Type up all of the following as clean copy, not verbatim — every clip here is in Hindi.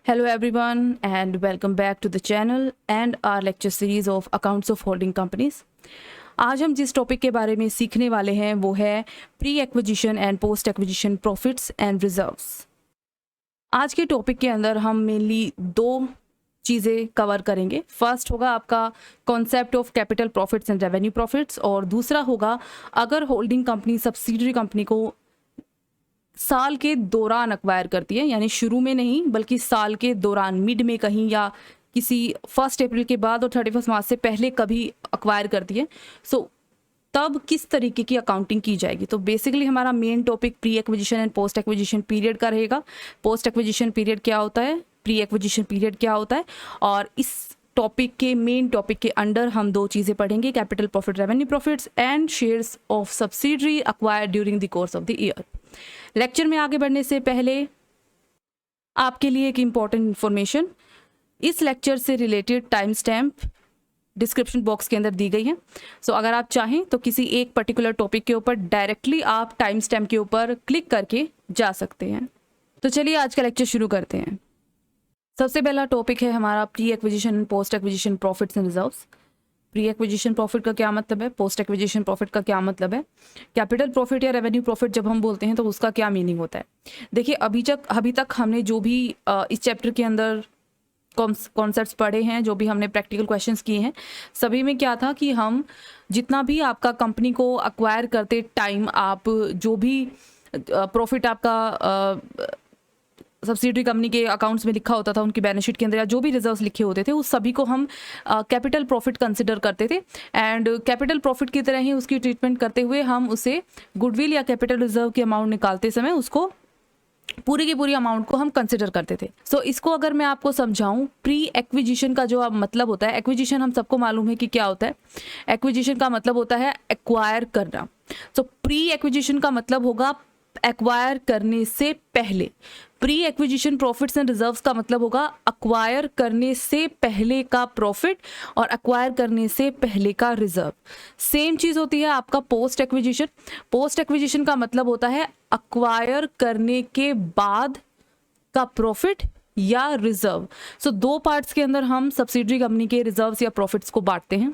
Hello everyone and welcome back to the channel and our lecture series of accounts of holding companies. आज हम जिस टॉपिक के बारे में सीखने वाले हैं वो है pre acquisition and post acquisition profits and reserves. आज के टॉपिक के अंदर हम मेनली दो चीज़ें कवर करेंगे। फर्स्ट होगा आपका concept of capital profits and revenue profits और दूसरा होगा अगर होल्डिंग कंपनी सब्सिडरी कंपनी को साल के दौरान अक्वायर करती है, यानी शुरू में नहीं बल्कि साल के दौरान मिड में कहीं या किसी 1 अप्रैल के बाद और 31 मार्च से पहले कभी अक्वायर करती है, सो तब किस तरीके की अकाउंटिंग की जाएगी। तो बेसिकली हमारा main topic pre acquisition and post acquisition period का रहेगा। पोस्ट एक्विजिशन पीरियड क्या होता है, प्री एक्विजिशन पीरियड क्या होता है, और इस टॉपिक के मेन टॉपिक के अंडर हम दो चीज़ें पढ़ेंगे, capital profit revenue profits and shares of subsidiary acquired during the course of the year. Lecture में आगे बढ़ने से पहले आपके लिए एक इम्पॉर्टेंट इन्फॉर्मेशन, इस लेक्चर से related time stamp description box के अंदर दी गई है। सो अगर आप चाहें तो किसी एक पर्टिकुलर टॉपिक के ऊपर डायरेक्टली आप टाइम स्टैम्प के ऊपर क्लिक करके जा सकते हैं। तो चलिए आज का लेक्चर शुरू करते हैं। सबसे पहला टॉपिक है हमारा pre acquisition and post acquisition profits and reserves. Pre acquisition profit का क्या मतलब है, पोस्ट एक्विजिशन प्रॉफिट का क्या मतलब है, कैपिटल प्रॉफिट या रेवेन्यू प्रॉफिट जब हम बोलते हैं तो उसका क्या मीनिंग होता है। देखिए अभी तक हमने जो भी इस चैप्टर के अंदर कॉन्सेप्ट्स पढ़े हैं, जो भी हमने प्रैक्टिकल क्वेश्चंस किए हैं, सभी में क्या था कि हम जितना भी आपका कंपनी को अक्वायर करते टाइम आप जो भी प्रॉफिट आपका सब्सिडरी कंपनी के अकाउंट्स में लिखा होता था, उनकी बैलेंस शीट के अंदर या जो भी रिजर्व्स लिखे होते थे, उस सभी को हम कैपिटल प्रॉफिट कंसिडर करते थे। एंड कैपिटल प्रॉफिट की तरह ही उसकी ट्रीटमेंट करते हुए हम उसे गुडविल या कैपिटल रिजर्व की अमाउंट निकालते समय उसको पूरी की पूरी अमाउंट को हम कंसिडर करते थे। सो इसको अगर मैं आपको समझाऊं, प्री एक्विजिशन का जो मतलब होता है, एक्विजिशन हम सबको मालूम है कि क्या होता है। एक्विजिशन का मतलब होता है एक्वायर करना। सो प्री एक्विजिशन का मतलब होगा एक्वायर करने से पहले। Pre acquisition profits and reserves का मतलब होगा अक्वायर करने से पहले का प्रॉफिट और अक्वायर करने से पहले का रिजर्व। सेम चीज होती है आपका पोस्ट एक्विजिशन। पोस्ट एक्विजिशन का मतलब होता है अक्वायर करने के बाद का प्रॉफिट या रिजर्व। सो दो पार्ट्स के अंदर हम सब्सिडरी कंपनी के रिजर्व्स या प्रॉफिट्स को बांटते हैं,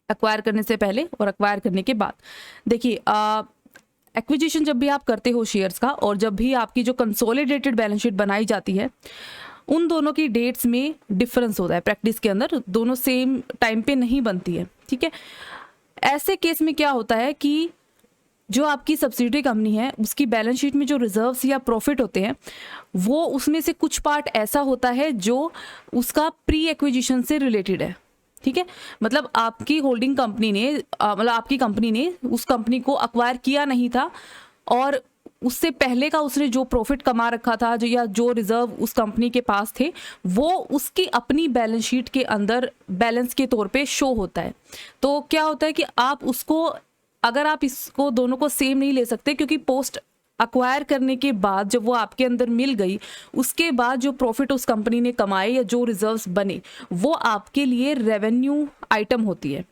अक्वायर करने से पहले और अक्वायर करने के बाद। देखिए एक्विजिशन जब भी आप करते हो शेयर्स का, और जब भी आपकी जो कंसोलिडेटेड बैलेंस शीट बनाई जाती है, उन दोनों की डेट्स में डिफरेंस होता है। प्रैक्टिस के अंदर दोनों सेम टाइम पे नहीं बनती है, ठीक है। ऐसे केस में क्या होता है कि जो आपकी सब्सिडरी कंपनी है उसकी बैलेंस शीट में जो रिजर्व्स या प्रॉफिट होते हैं, वो उसमें से कुछ पार्ट ऐसा होता है जो उसका प्री एक्विजिशन से रिलेटेड है, ठीक है। मतलब आपकी होल्डिंग कंपनी ने मतलब आपकी कंपनी ने उस कंपनी को अक्वायर किया नहीं था, और उससे पहले का उसने जो प्रॉफिट कमा रखा था जो या जो रिजर्व उस कंपनी के पास थे, वो उसकी अपनी बैलेंस शीट के अंदर बैलेंस के तौर पे शो होता है। तो क्या होता है कि आप उसको, अगर आप इसको दोनों को सेम नहीं ले सकते, क्योंकि पोस्ट अक्वायर करने के बाद जब वो आपके अंदर मिल गई, उसके बाद जो प्रॉफिट उस कंपनी ने कमाए या जो रिजर्व्स बने, वो आपके लिए रेवेन्यू आइटम होती है।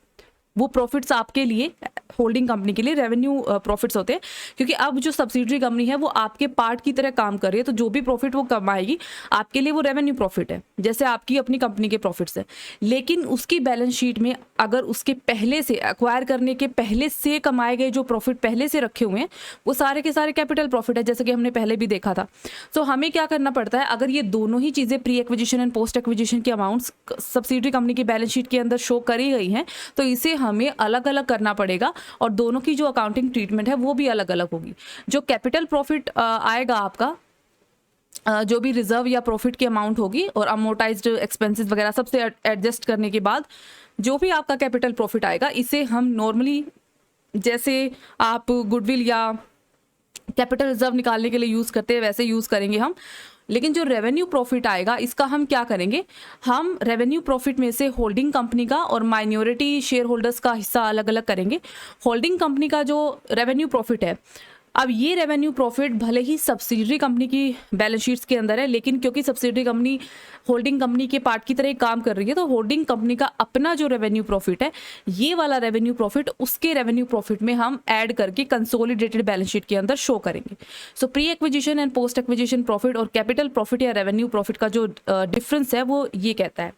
वो प्रॉफिट्स आपके लिए, होल्डिंग कंपनी के लिए रेवेन्यू प्रॉफिट्स होते हैं, क्योंकि अब जो सब्सिडरी कंपनी है वो आपके पार्ट की तरह काम कर रही है। तो जो भी प्रॉफिट वो कमाएगी आपके लिए वो रेवेन्यू प्रॉफिट है, जैसे आपकी अपनी कंपनी के प्रॉफिट्स है। लेकिन उसकी बैलेंस शीट में अगर उसके पहले से, एक्वायर करने के पहले से कमाए गए जो प्रॉफिट पहले से रखे हुए हैं, वो सारे के सारे कैपिटल प्रॉफिट है, जैसे कि हमने पहले भी देखा था। तो हमें क्या करना पड़ता है, अगर ये दोनों ही चीज़ें pre acquisition and post acquisition की अमाउंट्स सब्सिडरी कंपनी की बैलेंस शीट के अंदर शो करी गई हैं, तो इसे हमें अलग अलग करना पड़ेगा, और दोनों की जो अकाउंटिंग ट्रीटमेंट है वो भी अलग अलग होगी। जो कैपिटल प्रॉफिट आएगा आपका, जो भी रिजर्व या प्रॉफिट की अमाउंट होगी और अमोर्टाइज्ड एक्सपेंसेस वगैरह सबसे एडजस्ट करने के बाद जो भी आपका कैपिटल प्रॉफिट आएगा, इसे हम नॉर्मली जैसे आप गुडविल या कैपिटल रिजर्व निकालने के लिए यूज़ करते हैं वैसे यूज़ करेंगे हम। लेकिन जो रेवेन्यू प्रॉफिट आएगा, इसका हम क्या करेंगे, हम रेवेन्यू प्रॉफिट में से होल्डिंग कंपनी का और माइनॉरिटी शेयर होल्डर्स का हिस्सा अलग अलग करेंगे। होल्डिंग कंपनी का जो रेवेन्यू प्रॉफिट है अब ये रेवेन्यू प्रॉफिट भले ही सब्सिडरी कंपनी की बैलेंस शीट्स के अंदर है, लेकिन क्योंकि सब्सिडरी कंपनी होल्डिंग कंपनी के पार्ट की तरह काम कर रही है, तो होल्डिंग कंपनी का अपना जो रेवेन्यू प्रॉफिट है, ये वाला रेवेन्यू प्रॉफिट उसके रेवेन्यू प्रॉफिट में हम ऐड करके कंसोलिडेटेड बैलेंस शीट के अंदर शो करेंगे। सो pre acquisition and post acquisition profit और कैपिटल प्रॉफिट या रेवेन्यू प्रॉफिट का जो डिफरेंस है वो ये कहता है।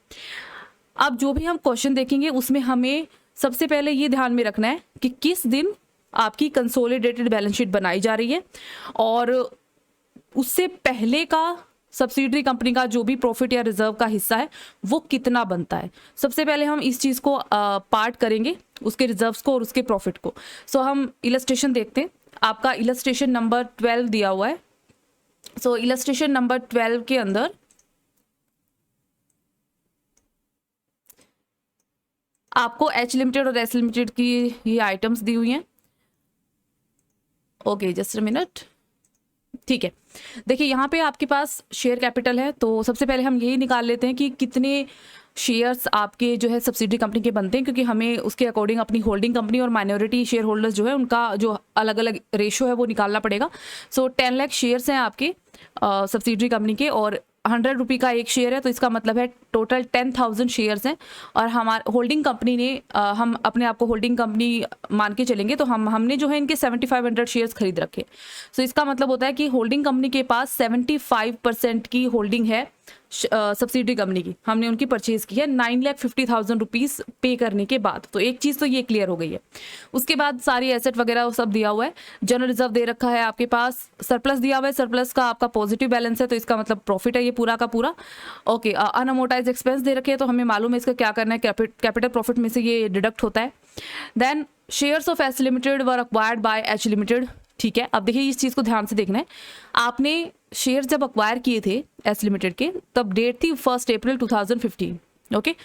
अब जो भी हम क्वेश्चन देखेंगे उसमें हमें सबसे पहले ये ध्यान में रखना है कि किस दिन आपकी कंसोलिडेटेड बैलेंस शीट बनाई जा रही है और उससे पहले का सब्सिडरी कंपनी का जो भी प्रॉफिट या रिजर्व का हिस्सा है वो कितना बनता है। सबसे पहले हम इस चीज़ को पार्ट करेंगे, उसके रिजर्व्स को और उसके प्रॉफिट को। सो हम इलस्ट्रेशन देखते हैं। आपका इलस्ट्रेशन नंबर 12 दिया हुआ है। सो इलस्ट्रेशन नंबर 12 के अंदर आपको एच लिमिटेड और एस लिमिटेड की ये आइटम्स दी हुई हैं। Okay, just a minute. ठीक है, देखिए यहाँ पे आपके पास शेयर कैपिटल है, तो सबसे पहले हम यही निकाल लेते हैं कि कितने शेयर्स आपके जो है सब्सिडरी कंपनी के बनते हैं, क्योंकि हमें उसके अकॉर्डिंग अपनी होल्डिंग कंपनी और माइनॉरिटी शेयर होल्डर्स जो है उनका जो अलग अलग रेशो है वो निकालना पड़ेगा। सो 10 लाख शेयर्स हैं आपके सब्सिडरी कंपनी के और 100 रुपये का एक शेयर है, तो इसका मतलब है टोटल 10,000 शेयर्स हैं। और हमारे होल्डिंग कंपनी ने हम अपने आप को होल्डिंग कंपनी मान के चलेंगे, तो हमने जो है इनके 7500 शेयर्स खरीद रखे। सो इसका मतलब होता है कि होल्डिंग कंपनी के पास 75% की होल्डिंग है सब्सिडरी कंपनी की, हमने उनकी परचेज की है 9,50,000 रुपीज़ पे करने के बाद। तो एक चीज़ तो ये क्लियर हो गई है। उसके बाद सारी एसेट वगैरह सब दिया हुआ है। जनरल रिजर्व दे रखा है आपके पास, सरप्लस दिया हुआ है, सरप्लस का आपका पॉजिटिव बैलेंस है, तो इसका मतलब प्रॉफिट है ये पूरा का पूरा। ओके, अनअमोर्टाइज एक्सपेंस दे रखे हैं, तो हमें मालूम है इसका क्या करना है, कैपिटल प्रॉफिट में से ये डिडक्ट होता है। Then shares of S limited were acquired by H limited. ठीक है, अब देखिए इस चीज़ को ध्यान से देखना है। आपने शेयर जब अक्वायर किए थे एस लिमिटेड के, तब डेट थी 1 अप्रैल 2015। ओके,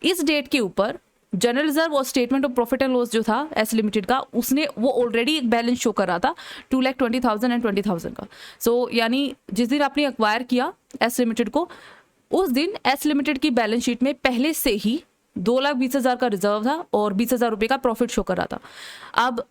इस डेट के ऊपर जनरल रिजर्व और statement of profit and loss जो था एस लिमिटेड का, उसने वो ऑलरेडी एक बैलेंस शो कर रहा था 2,20,000 एंड 20,000 का। सो यानी जिस दिन आपने अक्वायर किया एस लिमिटेड को, उस दिन एस लिमिटेड की बैलेंस शीट में पहले से ही 2,20,000 का रिजर्व था और 20,000 रुपये का प्रॉफिट शो कर रहा था। अब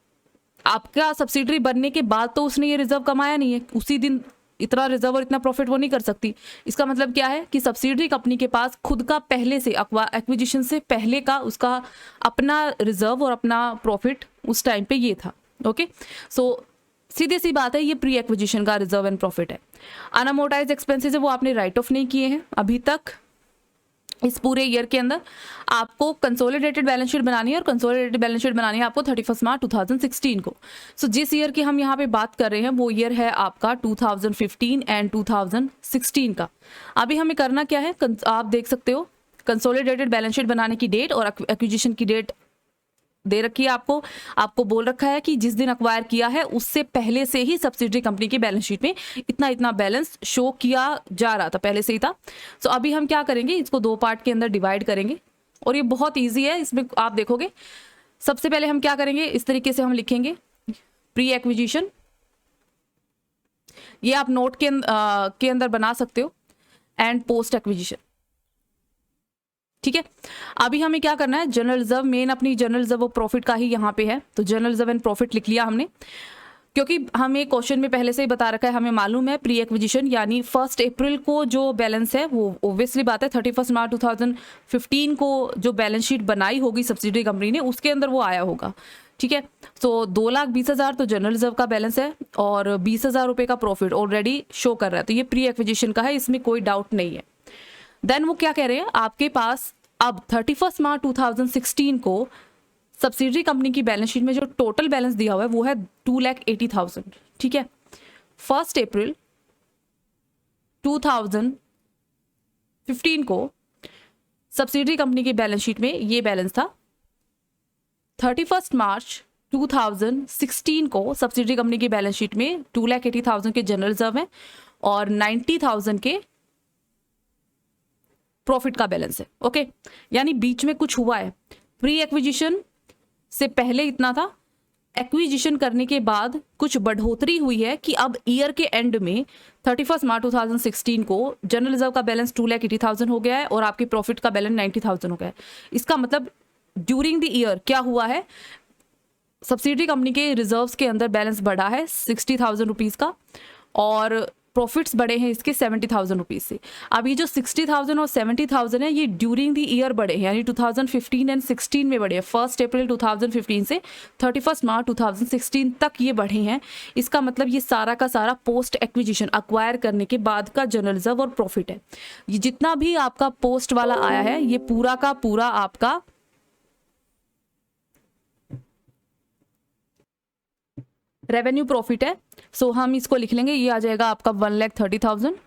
आपका सब्सिडरी बनने के बाद तो उसने ये रिजर्व कमाया नहीं है, उसी दिन इतना रिजर्व और इतना प्रॉफिट वो नहीं कर सकती। इसका मतलब क्या है कि सब्सिडरी कंपनी के पास खुद का पहले से एक्विजिशन से पहले का उसका अपना रिजर्व और अपना प्रॉफिट उस टाइम पे ये था। ओके, सो सीधी सी बात है, ये प्री एक्विजिशन का रिजर्व एंड प्रॉफिट है। अनअमोर्टाइज एक्सपेंसेस है वो आपने राइट ऑफ नहीं किए हैं अभी तक। इस पूरे ईयर के अंदर आपको कंसोलिडेटेड बैलेंस शीट बनानी है और कंसोलिडेटेड बैलेंस शीट बनानी है आपको 31 मार्च 2016 को। सो जिस ईयर की हम यहाँ पे बात कर रहे हैं वो ईयर है आपका 2015 एंड 2016 का। अभी हमें करना क्या है, आप देख सकते हो कंसोलिडेटेड बैलेंस शीट बनाने की डेट और एक्विजिशन की डेट दे रखी है आपको बोल रखा है कि जिस दिन अक्वायर किया है उससे पहले से ही सब्सिडरी कंपनी की बैलेंस शीट में इतना इतना बैलेंस शो किया जा रहा था, पहले से ही था। सो अभी हम क्या करेंगे, इसको 2 पार्ट के अंदर डिवाइड करेंगे और ये बहुत ईजी है। इसमें आप देखोगे सबसे पहले हम क्या करेंगे, इस तरीके से हम लिखेंगे प्री एक्विजिशन, ये आप नोट के अंदर बना सकते हो, एंड पोस्ट एक्विजिशन। ठीक है, अभी हमें क्या करना है, जनरल रिजर्व, मेन अपनी जनरल रिजर्व और प्रॉफिट का ही यहाँ पे है, तो जनरल रिजर्व एंड प्रॉफिट लिख लिया हमने, क्योंकि हमें क्वेश्चन में पहले से ही बता रखा है, हमें मालूम है प्री एक्विजिशन यानी 1 अप्रैल को जो बैलेंस है वो ऑब्वियसली बात है 31 मार्च 2015 को जो बैलेंस शीट बनाई होगी सब्सिडरी कंपनी ने उसके अंदर वो आया होगा। ठीक है, तो 2,20,000 तो जनरल रिजर्व का बैलेंस है और 20,000 रुपये का प्रॉफिट ऑलरेडी शो कर रहा है, तो ये प्री एक्विजिशन का है, इसमें कोई डाउट नहीं है। देन वो क्या कह रहे हैं, आपके पास अब 31 मार्च 2016 को सब्सिडरी कंपनी की बैलेंस शीट में जो टोटल बैलेंस दिया हुआ है वो है 2,80,000। ठीक है, 1 अप्रैल 2015 को सब्सिडरी कंपनी की बैलेंस शीट में ये बैलेंस था। 31 मार्च 2016 को सब्सिडरी कंपनी की बैलेंस शीट में 2,80,000 के जनरल रिजर्व है और 90,000 के प्रॉफिट का बैलेंस है। ओके, यानी बीच में कुछ हुआ है, प्री एक्विजिशन से पहले इतना था, एक्विजिशन करने के बाद कुछ बढ़ोतरी हुई है कि अब ईयर के एंड में 31 मार्च 2016 को जनरल रिजर्व का बैलेंस 2,80,000 हो गया है और आपके प्रॉफिट का बैलेंस 90,000 हो गया है। इसका मतलब ड्यूरिंग द ईयर क्या हुआ है, सब्सिडरी कंपनी के रिजर्व्स के अंदर बैलेंस बढ़ा है 60,000 रुपीज़ का, और प्रॉफिट्स बढ़े हैं इसके 70,000 रुपीज़ से। अब ये जो 60,000 और 70,000 है, ये ड्यूरिंग द ईयर बढ़े हैं, यानी 2015 एंड 16 में बढ़े हैं। 1 अप्रैल 2015 से 31 मार्च 2016 तक ये बढ़े हैं। इसका मतलब ये सारा का सारा पोस्ट एक्विजिशन, अक्वायर करने के बाद का जनरल रिजर्व और प्रॉफिट है। ये जितना भी आपका पोस्ट वाला आया है, ये पूरा का पूरा आपका रेवेन्यू प्रॉफिट है। सो हम इसको लिख लेंगे, ये आ जाएगा आपका 1,30,000।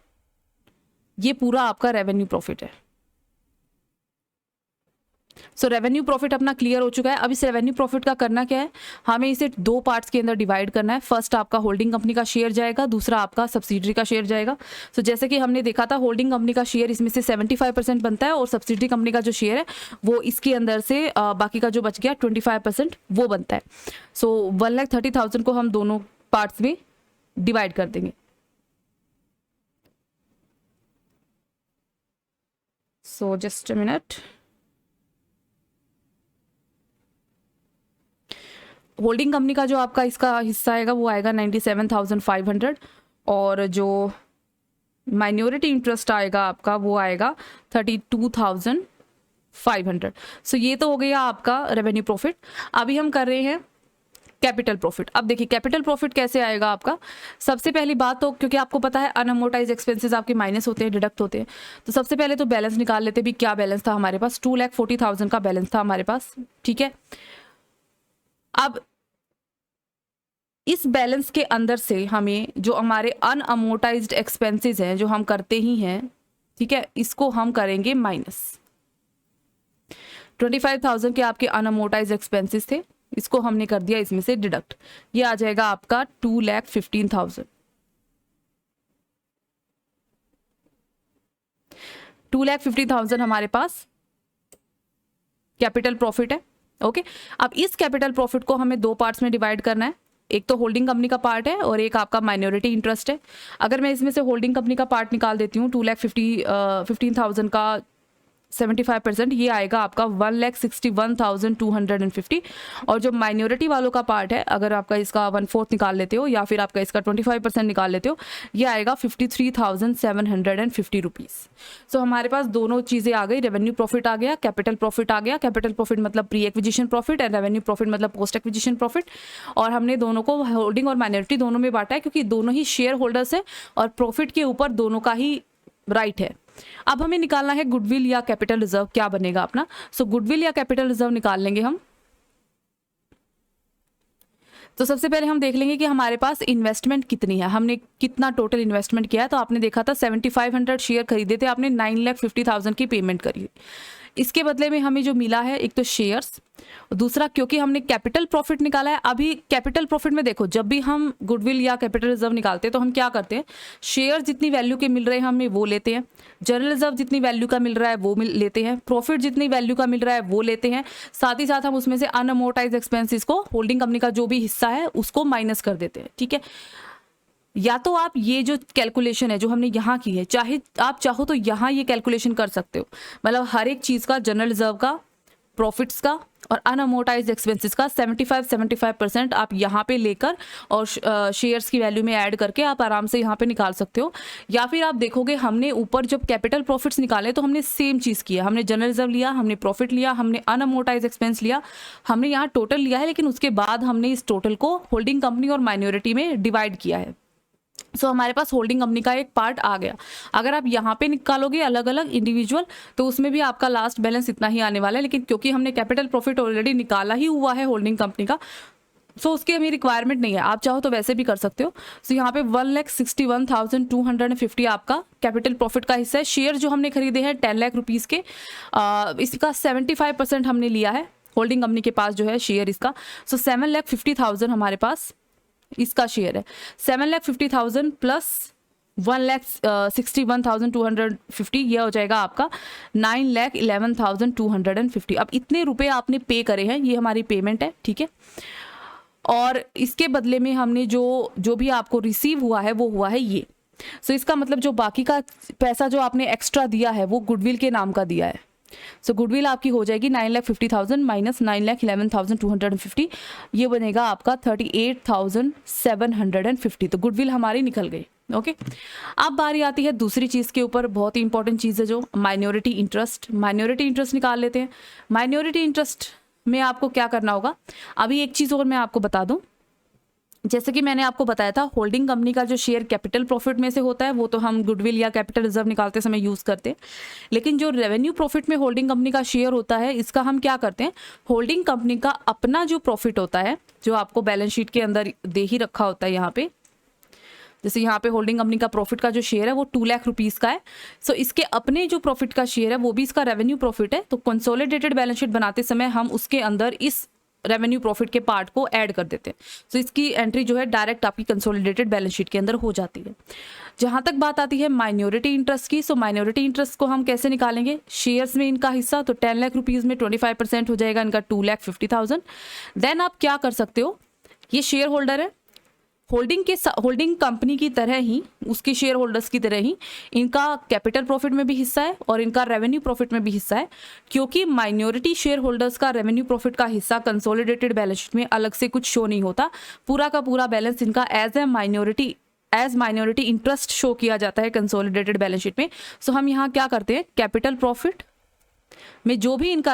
ये पूरा आपका रेवेन्यू प्रॉफिट है। सो रेवेन्यू प्रॉफिट अपना क्लियर हो चुका है। अब इस रेवेन्यू प्रॉफिट का करना क्या है, हमें इसे 2 पार्ट्स के अंदर डिवाइड करना है। फर्स्ट आपका होल्डिंग कंपनी का शेयर जाएगा, दूसरा आपका सब्सिडरी का शेयर जाएगा। सो जैसे कि हमने देखा था, होल्डिंग कंपनी का शेयर इसमें से 75% बनता है, और सब्सिडरी कंपनी का जो शेयर है वो इसके अंदर से बाकी का जो बच गया 25% वो बनता है। सो 1,30,000 को हम दोनों पार्ट्स में डिवाइड कर देंगे। So just a minute. Holding company का जो आपका इसका हिस्सा आएगा वो आएगा 97,500, और जो माइनॉरिटी इंटरेस्ट आएगा आपका वो आएगा 32,500। सो ये तो हो गया आपका रेवेन्यू प्रॉफिट। अभी हम कर रहे हैं कैपिटल प्रॉफिट। अब देखिए कैपिटल प्रॉफिट कैसे आएगा आपका। सबसे पहली बात तो, क्योंकि आपको पता है अनअमोर्टाइज एक्सपेंसेस आपके माइनस होते हैं, डिडक्ट होते हैं, तो सबसे पहले तो बैलेंस निकाल लेते भी। क्या बैलेंस था हमारे पास, 2,40,000 का बैलेंस था हमारे पास, ठीक है। अब इस बैलेंस के अंदर से हमें जो हमारे अनअमोर्टाइज्ड एक्सपेंसेस हैं, जो हम करते ही हैं, ठीक है, इसको हम करेंगे माइनस। 25,000 के आपके अनअमोर्टाइज्ड एक्सपेंसेस थे, इसको हमने कर दिया इसमें से डिडक्ट। ये आ जाएगा आपका 2,15,000। 2,15,000 हमारे पास कैपिटल प्रॉफिट है। ओके, अब इस कैपिटल प्रॉफिट को हमें 2 पार्ट्स में डिवाइड करना है। एक तो होल्डिंग कंपनी का पार्ट है और एक आपका माइनॉरिटी इंटरेस्ट है। अगर मैं इसमें से होल्डिंग कंपनी का पार्ट निकाल देती हूँ, 2,15,000 का 75%, ये आएगा आपका 1,61,250। और जो माइनॉरिटी वालों का पार्ट है, अगर आपका इसका 1/4 निकाल लेते हो या फिर आपका इसका 25% निकाल लेते हो, ये आएगा 53,750 रुपीज़। सो हमारे पास दोनों चीज़ें आ गई, रेवेन्यू प्रॉफिट आ गया, कैपिटल प्रॉफिट आ गया। कैपिटल प्रॉफिट मतलब pre acquisition profit, and revenue profit मतलब पोस्ट एक्विजिशन प्रॉफिट। और हमने दोनों को, होल्डिंग और माइनॉरिटी दोनों में बांटा है, क्योंकि दोनों ही शेयर होल्डर्स है और प्रॉफिट के ऊपर दोनों का ही राइट है। अब हमें निकालना है गुडविल या कैपिटल रिजर्व, क्या बनेगा अपना। सो गुडविल या कैपिटल रिजर्व निकाल लेंगे हम। तो सबसे पहले हम देख लेंगे कि हमारे पास इन्वेस्टमेंट कितनी है, हमने कितना टोटल इन्वेस्टमेंट किया है। तो आपने देखा था 7,500 शेयर खरीदे थे आपने, 9,50,000 की पेमेंट करी। इसके बदले में हमें जो मिला है, एक तो शेयर्स, दूसरा क्योंकि हमने कैपिटल प्रॉफिट निकाला है। अभी कैपिटल प्रॉफिट में देखो, जब भी हम गुडविल या कैपिटल रिजर्व निकालते हैं तो हम क्या करते हैं, शेयर जितनी वैल्यू के मिल रहे हैं हमें वो लेते हैं, जनरल रिजर्व जितनी वैल्यू का मिल रहा है वो लेते हैं, प्रॉफिट जितनी वैल्यू का मिल रहा है वो लेते हैं। साथ ही साथ हम उसमें से अनअमोर्टाइज एक्सपेंसेस को, होल्डिंग कंपनी का जो भी हिस्सा है उसको माइनस कर देते हैं, ठीक है। या तो आप ये जो कैलकुलेशन है जो हमने यहाँ की है, चाहे आप चाहो तो यहाँ ये कैलकुलेशन कर सकते हो, मतलब हर एक चीज़ का, जनरल रिजर्व का, प्रॉफिट्स का और अनअमोर्टाइज्ड एक्सपेंसेस का 75% आप यहाँ पे लेकर और शेयर्स की वैल्यू में ऐड करके आप आराम से यहाँ पे निकाल सकते हो। या फिर आप देखोगे हमने ऊपर जब कैपिटल प्रॉफिट्स निकाले तो हमने सेम चीज़ किया, हमने जनरल रिजर्व लिया, हमने प्रॉफिट लिया, हमने अनअमोर्टाइज्ड एक्सपेंस लिया, हमने यहाँ टोटल लिया है, लेकिन उसके बाद हमने इस टोटल को होल्डिंग कंपनी और माइनॉरिटी में डिवाइड किया है। सो हमारे पास होल्डिंग कंपनी का एक पार्ट आ गया। अगर आप यहाँ पे निकालोगे अलग अलग इंडिविजुअल, तो उसमें भी आपका लास्ट बैलेंस इतना ही आने वाला है। लेकिन क्योंकि हमने कैपिटल प्रॉफिट ऑलरेडी निकाला ही हुआ है होल्डिंग कंपनी का, सो उसकी हमें रिक्वायरमेंट नहीं है। आप चाहो तो वैसे भी कर सकते हो। सो यहाँ पे 1,61,250 आपका कैपिटल प्रॉफिट का हिस्सा है। शेयर जो हमने खरीदे हैं 10 लाख रुपीज़ के, इसका 75% हमने लिया है, होल्डिंग कंपनी के पास जो है शेयर इसका। सो 7,50,000 हमारे पास इसका शेयर है। 7,50,000 प्लस 1,61,250, यह हो जाएगा आपका 9,11,250। अब इतने रुपए आपने पे करे हैं, ये हमारी पेमेंट है, ठीक है। और इसके बदले में हमने जो भी आपको रिसीव हुआ है वो हुआ है ये। सो इसका मतलब जो बाकी का पैसा जो आपने एक्स्ट्रा दिया है वो गुडविल के नाम का दिया है, सो गुडविल आपकी हो जाएगी 9,50,000 माइनस 9,11,250, ये बनेगा आपका 38,750। तो गुडविल हमारी निकल गई। ओके, अब बारी आती है दूसरी चीज़ के ऊपर, बहुत ही इंपॉर्टेंट चीज़ है जो माइनॉरिटी इंटरेस्ट। माइनॉरिटी इंटरेस्ट निकाल लेते हैं। माइनॉरिटी इंटरेस्ट में आपको क्या करना होगा, अभी एक चीज़ और मैं आपको बता दूं, जैसे कि मैंने आपको बताया था होल्डिंग कंपनी का जो शेयर कैपिटल प्रॉफिट में से होता है वो तो हम गुडविल या कैपिटल रिजर्व निकालते समय यूज़ करते हैं, लेकिन जो रेवेन्यू प्रॉफिट में होल्डिंग कंपनी का शेयर होता है इसका हम क्या करते हैं, होल्डिंग कंपनी का अपना जो प्रॉफिट होता है जो आपको बैलेंस शीट के अंदर दे ही रखा होता है, यहाँ पे जैसे यहाँ पे होल्डिंग कंपनी का प्रॉफिट का जो शेयर है वो 2 लाख रुपीज़ का है। सो इसके अपने जो प्रॉफिट का शेयर है वो भी इसका रेवेन्यू प्रॉफिट है, तो कंसोलिडेटेड बैलेंस शीट बनाते समय हम उसके अंदर इस रेवेन्यू प्रॉफिट के पार्ट को ऐड कर देते हैं। सो इसकी एंट्री जो है डायरेक्ट आपकी कंसोलिडेटेड बैलेंस शीट के अंदर हो जाती है। जहाँ तक बात आती है माइनॉरिटी इंटरेस्ट की, सो माइनॉरिटी इंटरेस्ट को हम कैसे निकालेंगे, शेयर्स में इनका हिस्सा, तो 10 लाख रुपीज़ में 25% हो जाएगा इनका 2,50,000। देन आप क्या कर सकते हो, ये शेयर होल्डर है, होल्डिंग कंपनी की तरह ही, उसके शेयर होल्डर्स की तरह ही इनका कैपिटल प्रॉफिट में भी हिस्सा है और इनका रेवेन्यू प्रॉफिट में भी हिस्सा है। क्योंकि माइनॉरिटी शेयर होल्डर्स का रेवेन्यू प्रॉफिट का हिस्सा कंसोलिडेटेड बैलेंस शीट में अलग से कुछ शो नहीं होता, पूरा का पूरा बैलेंस इनका एज माइनॉरिटी इंटरेस्ट शो किया जाता है कंसोलिडेटेड बैलेंस शीट में। सो हम यहाँ क्या करते हैं, कैपिटल प्रॉफिट में जो भी इनका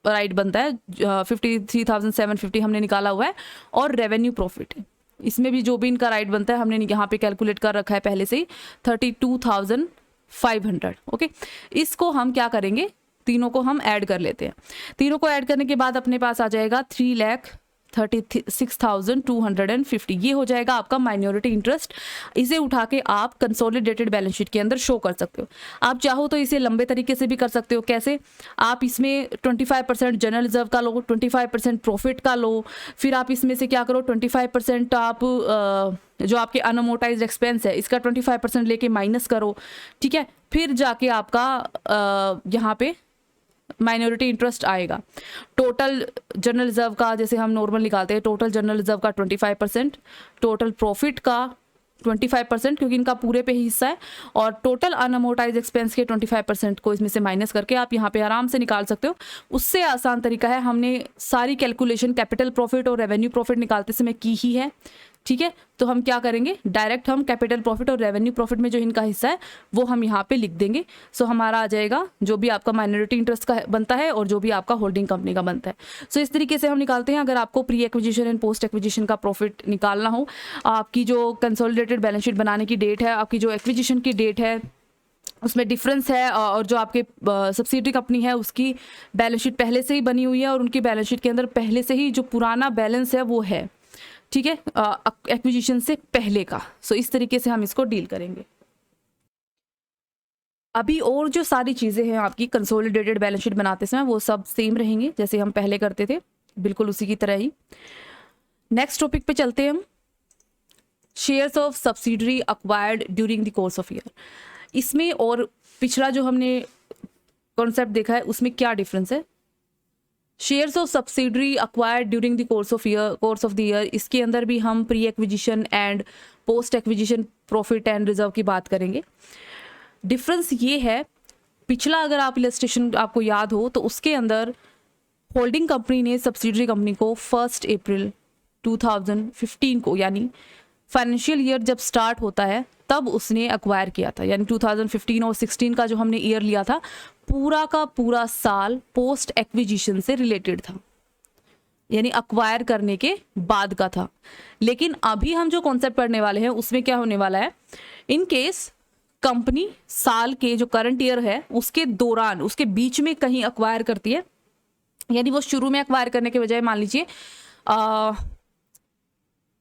राइट बनता है 53,750 हमने निकाला हुआ है, और रेवेन्यू प्रॉफिट इसमें भी जो भी इनका राइट बनता है हमने यहाँ पे कैलकुलेट कर रखा है पहले से ही 32,500। ओके, इसको हम क्या करेंगे, तीनों को हम ऐड कर लेते हैं। तीनों को ऐड करने के बाद अपने पास आ जाएगा 3,36,250, ये हो जाएगा आपका माइनॉरिटी इंटरेस्ट। इसे उठा के आप कंसोलिडेटेड बैलेंस शीट के अंदर शो कर सकते हो। आप चाहो तो इसे लंबे तरीके से भी कर सकते हो। कैसे, आप इसमें 25% जनरल रिजर्व का लो, 25% प्रॉफिट का लो, फिर आप इसमें से क्या करो 25% आप जो आपके अनअमोर्टाइज्ड एक्सपेंस है इसका 25% लेके माइनस करो, ठीक है, फिर जाके आपका यहाँ पे माइनॉरिटी इंटरेस्ट आएगा। टोटल जनरल रिजर्व का जैसे हम नॉर्मल निकालते हैं, टोटल जनरल रिजर्व का 25%, टोटल प्रॉफिट का 25% क्योंकि इनका पूरे पे ही हिस्सा है, और टोटल अनअमोर्टाइज एक्सपेंस के 25% को इसमें से माइनस करके आप यहाँ पे आराम से निकाल सकते हो। उससे आसान तरीका है, हमने सारी कैलकुलेशन कैपिटल प्रॉफिट और रेवेन्यू प्रॉफिट निकालते समय की ही है, ठीक है। तो हम क्या करेंगे, डायरेक्ट हम कैपिटल प्रॉफिट और रेवेन्यू प्रॉफिट में जो इनका हिस्सा है वो हम यहाँ पे लिख देंगे। सो हमारा आ जाएगा जो भी आपका माइनॉरिटी इंटरेस्ट का बनता है और जो भी आपका होल्डिंग कंपनी का बनता है। सो इस तरीके से हम निकालते हैं। अगर आपको pre acquisition and post acquisition का प्रॉफिट निकालना हो, आपकी जो कंसोलिडेटेड बैलेंस शीट बनाने की डेट है, आपकी जो एक्विजिशन की डेट है उसमें डिफरेंस है, और जो आपके सब्सिडरी कंपनी है उसकी बैलेंस शीट पहले से ही बनी हुई है और उनकी बैलेंस शीट के अंदर पहले से ही जो पुराना बैलेंस है वो है, ठीक है, एक्विजिशन से पहले का। सो इस तरीके से हम इसको डील करेंगे। अभी और जो सारी चीज़ें हैं आपकी कंसोलिडेटेड बैलेंस शीट बनाते समय वो सब सेम रहेंगे जैसे हम पहले करते थे, बिल्कुल उसी की तरह ही। नेक्स्ट टॉपिक पे चलते हैं हम, shares of subsidiary acquired during the course of year. इसमें और पिछला जो हमने कॉन्सेप्ट देखा है उसमें क्या डिफरेंस है। Shares of subsidiary acquired during the course of the year, इसके अंदर भी हम pre acquisition and post acquisition profit and reserve की बात करेंगे। डिफरेंस ये है, पिछला अगर आप इलस्ट्रेशन आपको याद हो तो उसके अंदर होल्डिंग कंपनी ने सब्सिडरी कंपनी को 1 अप्रैल 2015 को, यानी फाइनेंशियल ईयर जब स्टार्ट होता है तब उसने अक्वायर किया था। यानी 2015 और 16 का जो हमने ईयर लिया था पूरा का पूरा साल पोस्ट एक्विजिशन से रिलेटेड था, यानी अक्वायर करने के बाद का था। लेकिन अभी हम जो कॉन्सेप्ट पढ़ने वाले हैं उसमें क्या होने वाला है, इन केस कंपनी साल के जो करंट ईयर है उसके दौरान, उसके बीच में कहीं अक्वायर करती है, यानी वो शुरू में अक्वायर करने के बजाय मान लीजिए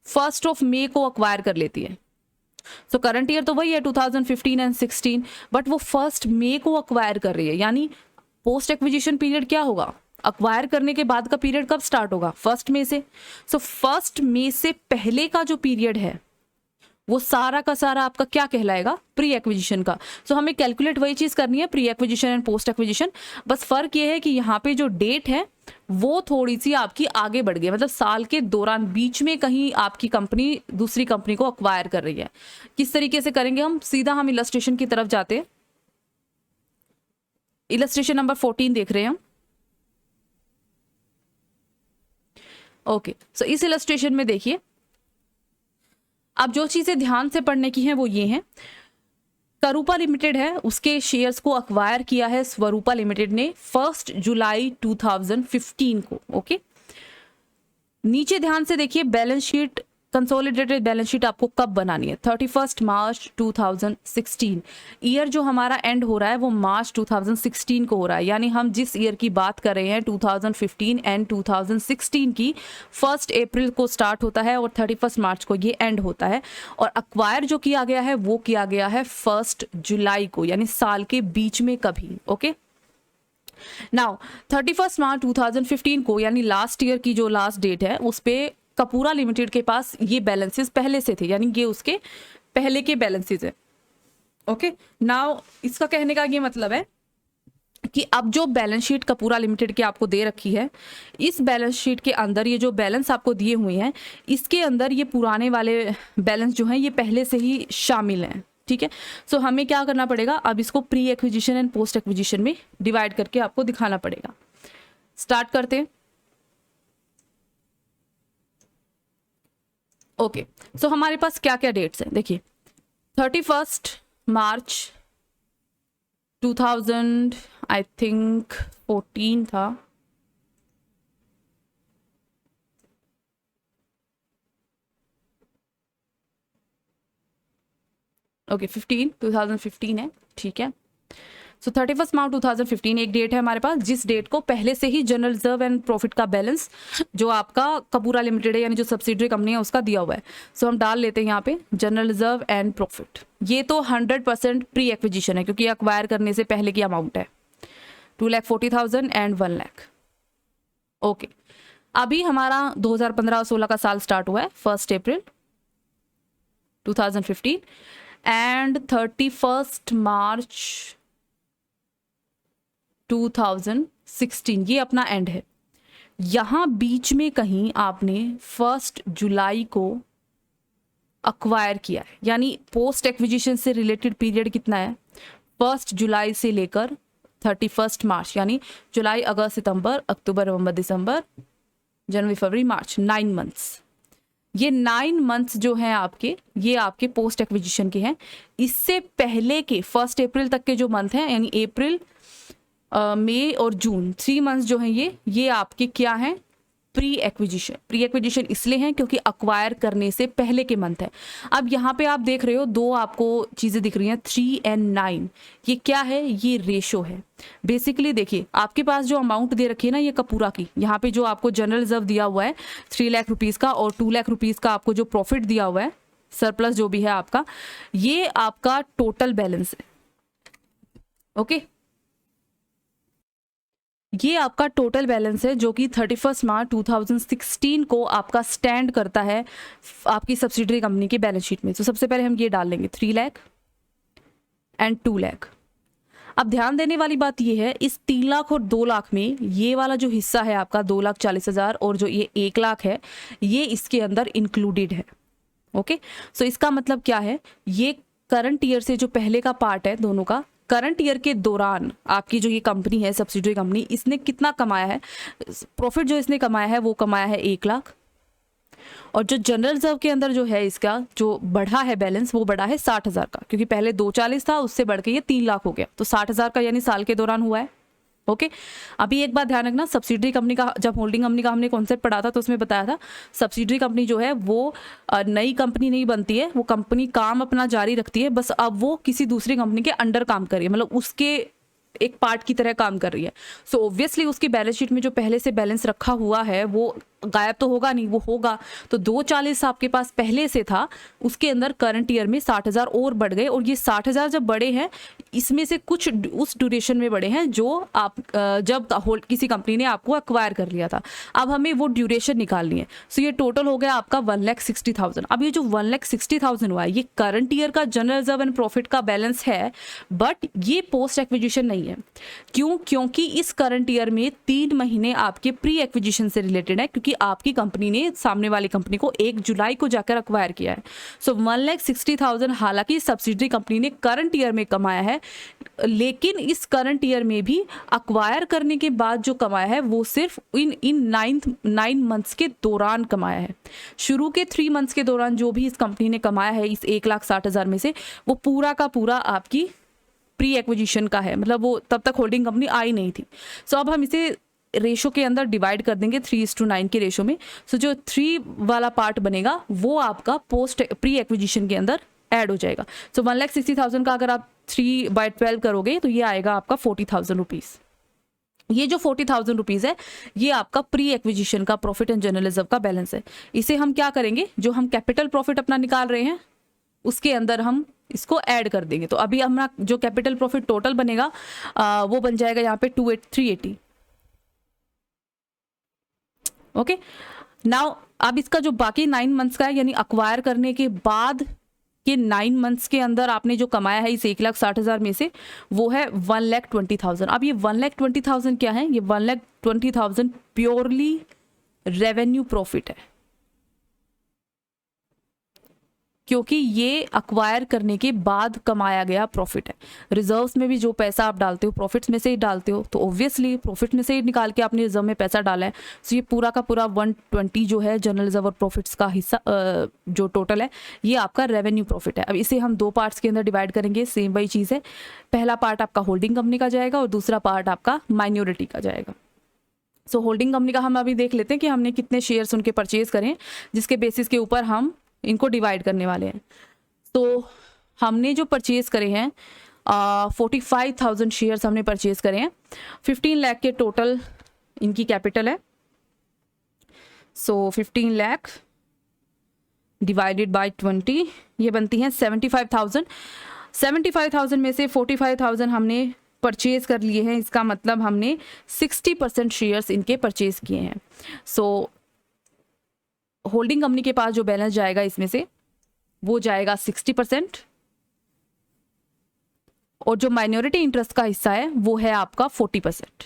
1 मई को अक्वायर कर लेती है। सो करंट ईयर तो वही है 2015 एंड 16, बट वो 1 मई को अक्वायर कर रही है। यानी पोस्ट एक्विजिशन पीरियड क्या होगा, अक्वायर करने के बाद का पीरियड कब स्टार्ट होगा, 1 मई से। सो 1 मई से पहले का जो पीरियड है वो सारा का सारा आपका क्या कहलाएगा, प्री एक्विजिशन का। सो हमें कैलकुलेट वही चीज करनी है, pre acquisition and post acquisition. बस फर्क ये है कि यहाँ पे जो डेट है वो थोड़ी सी आपकी आगे बढ़ गई, मतलब साल के दौरान बीच में कहीं आपकी कंपनी दूसरी कंपनी को अक्वायर कर रही है। किस तरीके से करेंगे हम, सीधा हम इलस्ट्रेशन की तरफ जाते हैं। इलस्ट्रेशन नंबर 14 देख रहे हैं हम। ओके, सो इस इलस्ट्रेशन में देखिए, अब जो चीजें ध्यान से पढ़ने की हैं वो ये हैं। करूपा लिमिटेड है, उसके शेयर्स को अक्वायर किया है स्वरूपा लिमिटेड ने 1 जुलाई 2015 को। ओके, नीचे ध्यान से देखिए, balance sheet, consolidated balance sheet आपको कब बनानी है? 31 मार्च 2016। ईयर जो हमारा एंड हो रहा है वो मार्च 2016 को हो रहा है, यानी हम जिस ईयर की बात कर रहे हैं 2015 एंड 2016 की, 1 अप्रैल को स्टार्ट होता है और 31 मार्च को ये एंड होता है। और अक्वायर जो किया गया है वो किया गया है 1 जुलाई को, यानी साल के बीच में कभी। ओके, नाउ 31 मार्च 2015 को, यानी लास्ट ईयर की जो लास्ट डेट है, उस पे कपूरा लिमिटेड के पास ये बैलेंसेस पहले से थे, यानी ये उसके पहले के बैलेंसेस है। ओके, नाउ इसका कहने का ये मतलब है कि अब जो बैलेंस शीट कपूरा लिमिटेड की आपको दे रखी है, इस बैलेंस शीट के अंदर ये जो बैलेंस आपको दिए हुए हैं, इसके अंदर ये पुराने वाले बैलेंस जो हैं ये पहले से ही शामिल हैं। ठीक है, सो हमें क्या करना पड़ेगा, अब इसको pre acquisition and post acquisition में डिवाइड करके आपको दिखाना पड़ेगा। स्टार्ट करते हैं। ओके, सो हमारे पास क्या क्या डेट्स हैं देखिए, 31 मार्च 2000 आई थिंक 14 था। ओके, 2015 है। ठीक है, सो 31 मार्च 2015 एक डेट है हमारे पास, जिस डेट को पहले से ही जनरल रिजर्व एंड प्रॉफिट का बैलेंस जो आपका कपूरा लिमिटेड है, यानी जो सब्सिडरी कंपनी है, उसका दिया हुआ है। सो हम डाल लेते हैं यहाँ पे जनरल रिजर्व एंड प्रॉफिट। ये तो 100% प्री एक्विजिशन है, क्योंकि अक्वायर करने से पहले की अमाउंट है, 2,40,000 एंड 1 लाख। ओके, अभी हमारा 2015-16 का साल स्टार्ट हुआ है 1 अप्रैल 2015 एंड 31 मार्च 2016 ये अपना एंड है। यहाँ बीच में कहीं आपने 1 जुलाई को अक्वायर किया है, यानी पोस्ट एक्विजिशन से रिलेटेड पीरियड कितना है? 1 जुलाई से लेकर 31 मार्च, यानी जुलाई, अगस्त, सितंबर, अक्टूबर, नवंबर, दिसंबर, जनवरी, फरवरी, मार्च, 9 मंथ्स। ये 9 मंथ्स जो हैं आपके, ये आपके पोस्ट एक्विजिशन के हैं। इससे पहले के 1 अप्रैल तक के जो मंथ हैं, यानी अप्रैल, मई और जून, 3 मंथ्स जो हैं ये आपके क्या हैं? Pre acquisition. प्री एक्विजिशन इसलिए हैं क्योंकि अक्वायर करने से पहले के मंथ है। अब यहाँ पे आप देख रहे हो दो आपको चीज़ें दिख रही हैं, 3 एंड 9। ये क्या है? ये रेशो है। बेसिकली देखिए, आपके पास जो अमाउंट दे रखी है ना ये कपूरा की, यहाँ पे जो आपको जनरल रिजर्व दिया हुआ है 3 लाख रुपीज़ का, और 2 लाख रुपीज़ का आपको जो प्रॉफिट दिया हुआ है, सरप्लस जो भी है आपका, ये आपका टोटल बैलेंस है। ओके, ये आपका टोटल बैलेंस है जो कि 31 मार्च 2016 को आपका स्टैंड करता है आपकी सब्सिडरी कंपनी की बैलेंस शीट में। तो सबसे पहले हम ये डाल लेंगे 3 लाख एंड 2 लाख। अब ध्यान देने वाली बात ये है, इस 3 लाख और 2 लाख में ये वाला जो हिस्सा है आपका 2,40,000 और जो ये 1 लाख है, ये इसके अंदर इंक्लूडेड है। ओके, सो इसका मतलब क्या है? ये करंट ईयर से जो पहले का पार्ट है दोनों का, करंट ईयर के दौरान आपकी जो ये कंपनी है सब्सिडरी कंपनी, इसने कितना कमाया है, प्रॉफिट जो इसने कमाया है वो कमाया है 1 लाख, और जो जनरल रिजर्व के अंदर जो है इसका जो बढ़ा है बैलेंस, वो बढ़ा है 60,000 का, क्योंकि पहले 240 था, उससे बढ़ के ये 3 लाख हो गया, तो 60,000 का यानी साल के दौरान हुआ है। ओके, अभी एक बात ध्यान रखना, सब्सिडरी कंपनी का, जब होल्डिंग कंपनी का हमने कॉन्सेप्ट पढ़ा था तो उसमें बताया था सब्सिडरी कंपनी जो है वो नई कंपनी नहीं बनती है, वो कंपनी काम अपना जारी रखती है, बस अब वो किसी दूसरी कंपनी के अंडर काम कर रही है, मतलब उसके एक पार्ट की तरह काम कर रही है। सो ऑब्वियसली उसकी बैलेंस शीट में जो पहले से बैलेंस रखा हुआ है वो गायब तो होगा नहीं, वो होगा। तो 240 आपके पास पहले से था, उसके अंदर करंट ईयर में 60,000 और बढ़ गए, और ये 60,000 जब बढ़े हैं, इसमें से कुछ उस ड्यूरेशन में बढ़े हैं जो आप जब किसी कंपनी ने आपको एक्वायर कर लिया था। अब हमें वो ड्यूरेशन निकालनी है। सो ये टोटल हो गया आपका 1,60,000। अब ये जो 1,60,000 हुआ है, ये करंट ईयर का जनरल रिजर्व एंड प्रॉफिट का बैलेंस है, बट ये पोस्ट एक्विजिशन नहीं है। क्यों? क्योंकि इस करंट ईयर में 3 महीने आपके प्री एक्विजिशन से रिलेटेड है, क्योंकि कि आपकी कंपनी ने सामने वाली कंपनी को 1 जुलाई को जाकर अक्वायर किया है। सो 1,60,000 हालांकि सब्सिडरी कंपनी ने करंट ईयर में कमाया है, लेकिन इस करंट ईयर में भी अक्वायर करने के बाद जो कमाया है वो सिर्फ इन 9 मंथ्स के दौरान कमाया है। शुरू के 3 मंथ्स के दौरान जो भी इस कंपनी ने कमाया है इस 1,60,000 में से, वो पूरा का पूरा आपकी प्री एक्विजिशन का है, मतलब वो तब तक होल्डिंग कंपनी आई नहीं थी। सो अब हम इसे रेशो के अंदर डिवाइड कर देंगे 3:9 के रेशो में। सो जो 3 वाला पार्ट बनेगा वो आपका पोस्ट प्री एक्विजिशन के अंदर ऐड हो जाएगा। सो 1,60,000 का अगर आप 3/12 करोगे तो ये आएगा आपका 40,000 रुपीज़। ये जो 40,000 रुपीज़ है ये आपका प्री एक्विजिशन का प्रॉफिट एंड जनरल रिजर्व का बैलेंस है। इसे हम क्या करेंगे, जो हम कैपिटल प्रॉफिट अपना निकाल रहे हैं उसके अंदर हम इसको ऐड कर देंगे। तो अभी हमारा जो कैपिटल प्रॉफिट टोटल बनेगा वो बन जाएगा यहाँ पे 380। ओके, नाउ अब इसका जो बाकी 9 मंथ्स का है, यानी अक्वायर करने के बाद के 9 मंथ्स के अंदर आपने जो कमाया है इस 1,60,000 में से, वो है 1,20,000। अब ये 1,20,000 क्या है, ये 1,20,000 प्योरली रेवेन्यू प्रॉफिट है, क्योंकि ये अक्वायर करने के बाद कमाया गया प्रॉफिट है। रिजर्व्स में भी जो पैसा आप डालते हो प्रॉफिट्स में से ही डालते हो, तो ऑब्वियसली प्रॉफिट में से ही निकाल के आपने रिजर्व में पैसा डाला है। सो ये पूरा का पूरा 120 जो है जनरल रिजर्व और प्रॉफिट्स का हिस्सा जो टोटल है ये आपका रेवेन्यू प्रॉफिट है। अब इसे हम 2 पार्ट्स के अंदर डिवाइड करेंगे, सेम वही चीज़ है। पहला पार्ट आपका होल्डिंग कंपनी का जाएगा और दूसरा पार्ट आपका माइनॉरिटी का जाएगा। सो होल्डिंग कंपनी का हम अभी देख लेते हैं कि हमने कितने शेयर्स उनके परचेज करें, जिसके बेसिस के ऊपर हम इनको डिवाइड करने वाले हैं। तो हमने जो परचेज करे हैं 45,000 शेयर्स हमने परचेज करे हैं। 15 लाख के टोटल इनकी कैपिटल है। सो 15 लाख डिवाइडेड बाय 20 ये बनती हैं 75,000। 75,000 में से 45,000 हमने परचेज कर लिए हैं, इसका मतलब हमने 60% शेयर्स इनके परचेज किए हैं। सो होल्डिंग कंपनी के पास जो बैलेंस जाएगा इसमें से वो जाएगा 60%, और जो माइनॉरिटी इंटरेस्ट का हिस्सा है वो है आपका 40%।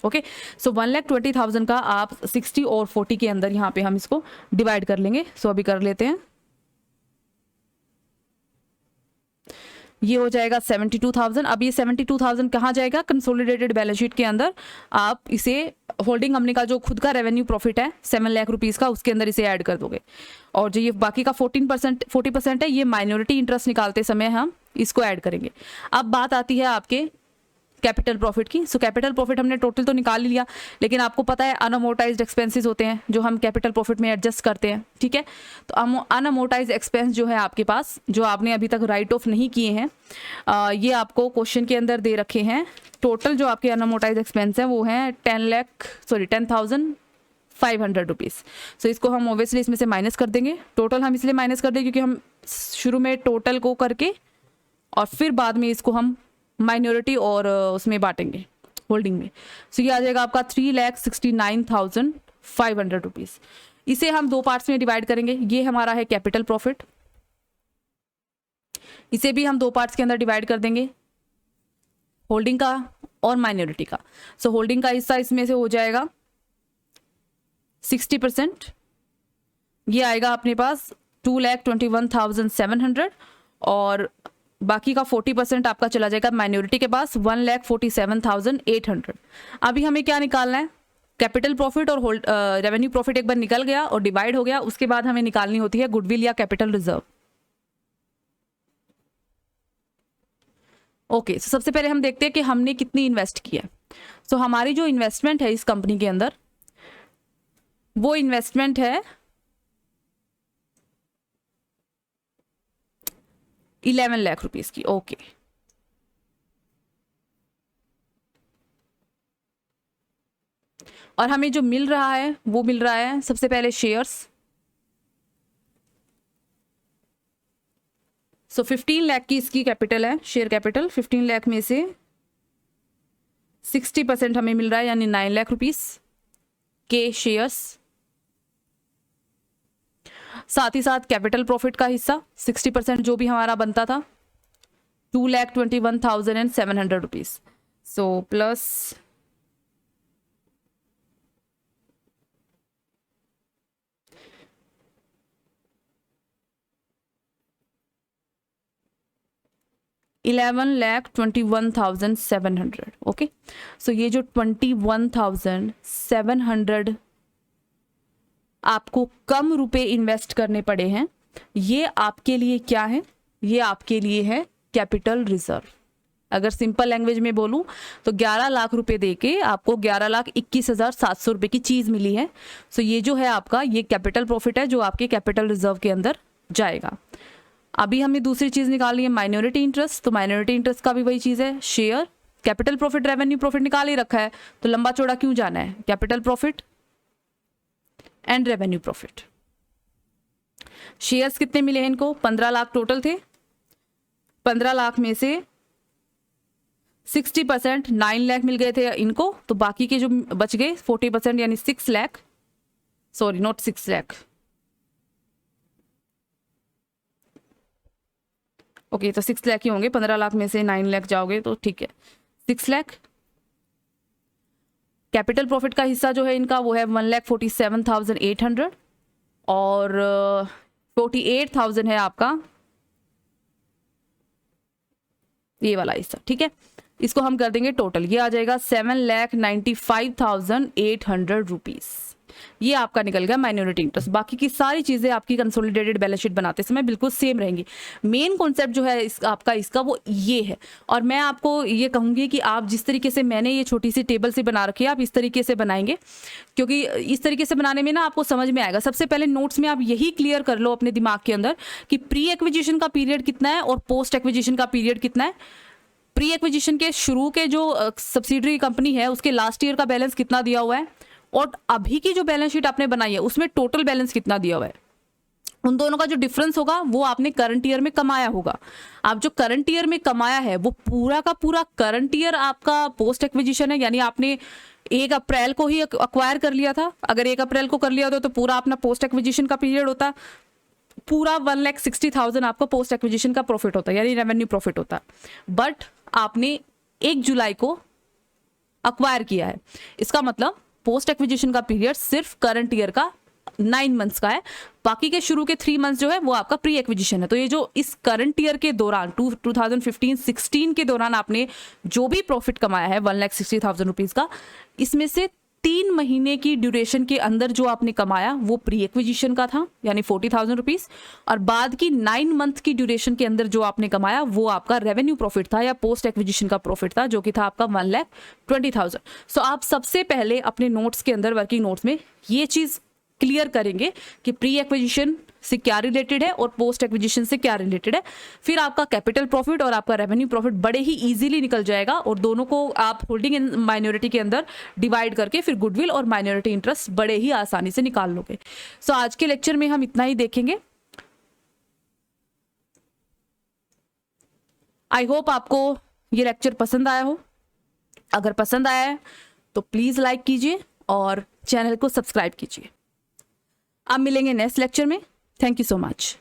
ओके, सो 1,20,000 का आप 60 और 40 के अंदर यहाँ पे हम इसको डिवाइड कर लेंगे। सो अभी कर लेते हैं, ये हो जाएगा 72,000। अब ये 72,000 कहाँ जाएगा, कंसोलिडेटेड बैलेंस शीट के अंदर आप इसे होल्डिंग कंपनी का जो खुद का रेवेन्यू प्रॉफिट है 7 लाख रुपीज़ का, उसके अंदर इसे ऐड कर दोगे। और जो ये बाकी का 40% है ये माइनॉरिटी इंटरेस्ट निकालते समय हम इसको ऐड करेंगे। अब बात आती है आपके कैपिटल प्रॉफिट की। सो कैपिटल प्रॉफिट हमने टोटल तो निकाल ही लिया, लेकिन आपको पता है अनअमोर्टाइज्ड एक्सपेंसेस होते हैं जो हम कैपिटल प्रॉफिट में एडजस्ट करते हैं। ठीक है, तो अनअमोर्टाइज्ड एक्सपेंस जो है आपके पास, जो आपने अभी तक राइट ऑफ नहीं किए हैं, ये आपको क्वेश्चन के अंदर दे रखे हैं। टोटल जो आपके अनअमोर्टाइज्ड एक्सपेंस हैं वो हैं 10,500 रुपीज़। सो इसको हम ओबियसली इसमें से माइनस कर देंगे। टोटल हम इसलिए माइनस कर देंगे क्योंकि हम शुरू में टोटल को करके और फिर बाद में इसको हम माइनॉरिटी और उसमें बांटेंगे होल्डिंग में। सो ये आ जाएगा आपका 3,69,500 रुपीज़। इसे हम 2 पार्ट्स में डिवाइड करेंगे। ये हमारा है कैपिटल प्रॉफिट, इसे भी हम 2 पार्ट्स के अंदर डिवाइड कर देंगे, होल्डिंग का और माइनॉरिटी का। सो होल्डिंग का हिस्सा इसमें से हो जाएगा 60%, ये आएगा अपने पास 2,21,700, और बाकी का 40% आपका चला जाएगा माइनॉरिटी के पास 1,47,800। अभी हमें क्या निकालना है, कैपिटल प्रॉफिट और रेवेन्यू प्रॉफिट एक बार निकल गया और डिवाइड हो गया, उसके बाद हमें निकालनी होती है गुडविल या कैपिटल रिजर्व। ओके, सो सबसे पहले हम देखते हैं कि हमने कितनी इन्वेस्ट किया। सो हमारी जो इन्वेस्टमेंट है इस कंपनी के अंदर वो इन्वेस्टमेंट है 11 लाख रुपीस की। ओके, और हमें जो मिल रहा है वो मिल रहा है सबसे पहले शेयर्स। सो 15 लाख की इसकी कैपिटल है, शेयर कैपिटल। 15 लाख में से 60% हमें मिल रहा है, यानी 9 लाख रुपीस के शेयर्स। साथ ही साथ कैपिटल प्रॉफिट का हिस्सा 60% जो भी हमारा बनता था 2,21,700 रुपीज। So plus 11,21,700। ओके, सो ये जो 21,700 आपको कम रुपए इन्वेस्ट करने पड़े हैं, ये आपके लिए क्या है? ये आपके लिए है कैपिटल रिजर्व। अगर सिंपल लैंग्वेज में बोलूं तो 11 लाख रुपए देके आपको 11,21,700 रुपए की चीज मिली है। सो ये जो है आपका, ये कैपिटल प्रॉफिट है जो आपके कैपिटल रिजर्व के अंदर जाएगा। अभी हमने दूसरी चीज निकाली है माइनॉरिटी इंटरेस्ट। तो माइनॉरिटी इंटरेस्ट का भी वही चीज है, share, capital profit, revenue profit निकाल ही रखा है, तो लंबा चौड़ा क्यों जाना है? Capital profit and revenue profit. Shares कितने मिले हैं इनको? 15 लाख टोटल थे। 15 लाख में से 60% 9 लाख मिल गए थे इनको, तो बाकी के जो बच गए 40% यानी 6 lakh, sorry not 6 lakh, okay तो 6 लाख ही होंगे। 15 लाख में से 9 लाख जाओगे तो ठीक है, 6 लाख। कैपिटल प्रॉफिट का हिस्सा जो है इनका वो है 1,47,800 और 48,000 है आपका ये वाला हिस्सा। ठीक है, इसको हम कर देंगे टोटल, ये आ जाएगा 7,95,800 रुपीज। ये आपका निकल गया माइनॉरिटी इंटरेस्ट। बाकी की सारी चीजें आपकी कंसोलिडेटेड बैलेंस शीट बनाते समय बिल्कुल सेम रहेंगी। मेन कॉन्सेप्ट जो है इसका वो ये है। और मैं आपको ये कहूंगी कि आप जिस तरीके से मैंने ये छोटी सी टेबल से बना रखी है, आप इस तरीके से बनाएंगे, क्योंकि इस तरीके से बनाने में ना आपको समझ में आएगा। सबसे पहले नोट्स में आप यही क्लियर कर लो अपने दिमाग के अंदर कि प्री एक्विजिशन का पीरियड कितना है और पोस्ट एक्विजिशन का पीरियड कितना है। प्री एक्विजिशन के शुरू के जो सब्सिडरी कंपनी है उसके लास्ट ईयर का बैलेंस कितना दिया हुआ है, और अभी की जो बैलेंस शीट आपने बनाई है उसमें टोटल बैलेंस कितना दिया हुआ है। उन दोनों का जो डिफरेंस होगा वो आपने करंट ईयर में कमाया होगा। आप जो करंट ईयर में कमाया है वो पूरा का पूरा करंट ईयर आपका पोस्ट एक्विजिशन है, यानी आपने 1 अप्रैल को ही अक्वायर कर लिया था। अगर 1 अप्रैल को कर लिया होता तो पूरा अपना पोस्ट एक्विजिशन का पीरियड होता, पूरा 1,60,000 आपका पोस्ट एक्विजिशन का प्रॉफिट होता, यानी रेवेन्यू प्रॉफिट होता। बट आपने 1 जुलाई को अक्वायर किया है, इसका मतलब पोस्ट एक्विजिशन का पीरियड सिर्फ करंट ईयर का 9 मंथ्स का है, बाकी के शुरू के 3 मंथ्स जो है वो आपका प्री एक्विजिशन है। तो ये जो इस करंट ईयर के दौरान 2015-16 के दौरान आपने जो भी प्रॉफिट कमाया है 1,60,000 रुपीज का, इसमें से 3 महीने की ड्यूरेशन के अंदर जो आपने कमाया वो प्री एक्विजिशन का था, यानी 40,000 रुपीज, और बाद की 9 मंथ की ड्यूरेशन के अंदर जो आपने कमाया वो आपका रेवेन्यू प्रॉफिट था या पोस्ट एक्विजिशन का प्रॉफिट था, जो कि था आपका 1,20,000। सो आप सबसे पहले अपने नोट्स के अंदर, वर्किंग नोट्स में ये चीज क्लियर करेंगे कि प्री एक्विजिशन से क्या रिलेटेड है और पोस्ट एक्विजिशन से क्या रिलेटेड है। फिर आपका कैपिटल प्रॉफिट और आपका रेवेन्यू प्रॉफिट बड़े ही इजीली निकल जाएगा, और दोनों को आप होल्डिंग एंड माइनॉरिटी के अंदर डिवाइड करके फिर गुडविल और माइनॉरिटी इंटरेस्ट बड़े ही आसानी से निकाल लोगे। सो आज के लेक्चर में हम इतना ही देखेंगे। आई होप आपको ये लेक्चर पसंद आया हो। अगर पसंद आया है तो प्लीज लाइक कीजिए और चैनल को सब्सक्राइब कीजिए। अब मिलेंगे नेक्स्ट लेक्चर में। Thank you so much.